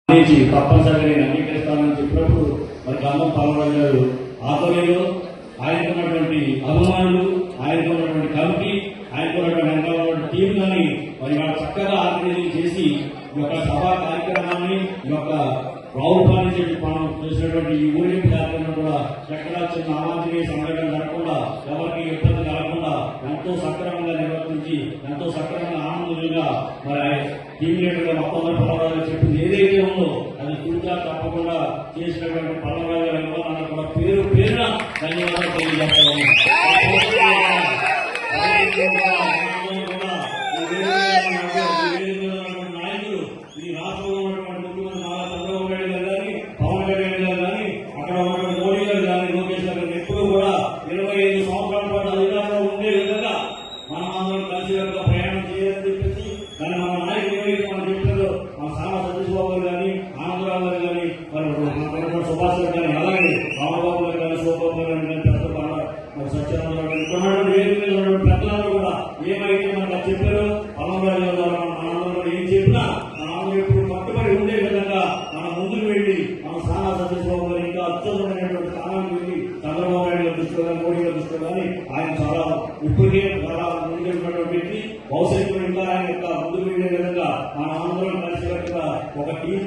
తప్పనిసరిగా నేను అంగీకరిస్తానని చెప్పినప్పుడు మరి గంధం పాల్గొన గారు ఆధ్వర్యంలో ఆయనకున్నటువంటి అభిమానులు, ఆయనకున్నటువంటి కమిటీ, ఆయనకున్నటువంటి వెనకాలన్నటువంటి టీం కానీ మరి వాళ్ళు చక్కగా ఆర్గనైజింగ్ చేసి ఈ యొక్క సభా కార్యక్రమాన్ని ఈ యొక్క రావుపాలని చెప్పి మనం చేసినటువంటి ఈ ఊరేగింపు కార్యక్రమం కూడా ఎక్కడా చిన్న అవాంఛనీయ సంఘటన జరగకుండా, ఎవరికి ఇబ్బంది కలగకుండా ఎంతో సక్రమంగా నిర్వర్తించి ఎంతో సక్రమంగా ఆనందంగా మరి టీమ్ లీడర్గా మొత్తం పల్లవరాజు చెప్పింది ఏదైతే ఉందో అది పూర్తిగా తప్పకుండా చేసినటువంటి పల్లవరాజు గారి నిర్వహణ కూడా పేరు పేరున ధన్యవాదాలు తెలియజేస్తాను. నాయకులు ఈ రాష్ట్రంలో ఉన్నటువంటి ముఖ్యమంత్రి నారా చంద్రబాబు నాయుడు గారు కానీ, పవన్ కళ్యాణ్ గారు కానీ, అక్కడ ఉన్నటువంటి మోడీ గారు కానీ, లోకేష్ గారు ఎప్పుడు కూడా 25 సంవత్సరాల పాటు అధికారంలో ఉండే విధంగా మనం అందరం కలిసి ప్రయాణం చేయాలని చెప్పేసి దాన్ని మన నాయకులు ఏవైతే మనం చెప్పారో మన సామా సతీష్ బాబు గారు కానీ, ఆనందరావు గారు కానీ, మరి సుభాష్ గారు కానీ, అలాగే రామబాబు గారు కానీ, శోభబాబు గారు కానీ, పెద్ద సత్యానందరావు గారు ఉన్నటువంటి పెద్దలందరూ కూడా ఏమైతే మనకు చెప్పారో పల్లవరాజు గారు మనందరూ ఏం చెప్పినా మనం ఎప్పుడు పట్టుబడి ఉండే విధంగా మనం ముందుకు వెళ్ళి మన సానా సతీష్ బాబు గారు ఇంకా అత్యున్నతమైనటువంటి స్థానానికి వెళ్ళి చంద్రబాబు నాయుడు గారి దృష్టిలో కానీ, మోడీ గారి దృష్టిలో కానీ ఆయన చాలా ఇప్పటికే చాలా ముందుకెళ్ళినటువంటి వ్యక్తి. భవిష్యత్తులో ఇంకా ఆయన యొక్క ముందుకు వెళ్ళే విధంగా మన అందరం కలిసికట్టుగా ఒక టీమ్